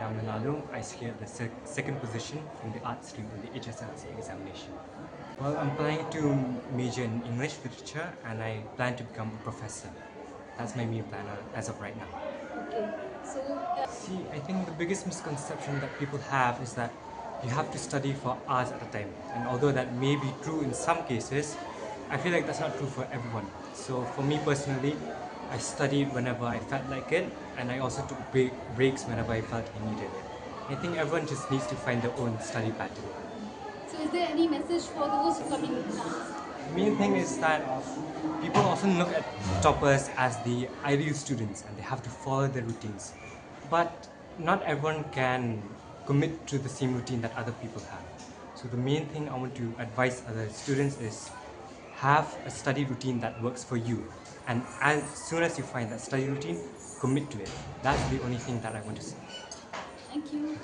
I'm Laloo. I secured the second position from the art stream in the HSLC examination. Well, I'm planning to major in English literature and I plan to become a professor. That's my main plan as of right now. Okay, so See, I think the biggest misconception that people have is that you have to study for hours at a time. And although that may be true in some cases, I feel like that's not true for everyone. So for me personally, I studied whenever I felt like it, and I also took breaks whenever I felt I needed it. I think everyone just needs to find their own study pattern. so is there any message for those coming exams? The main thing is that people often look at toppers as the ideal students and they have to follow their routines. But not everyone can commit to the same routine that other people have. So the main thing I want to advise other students is have a study routine that works for you. And as soon as you find that study routine, commit to it. That's the only thing that I want to say. Thank you.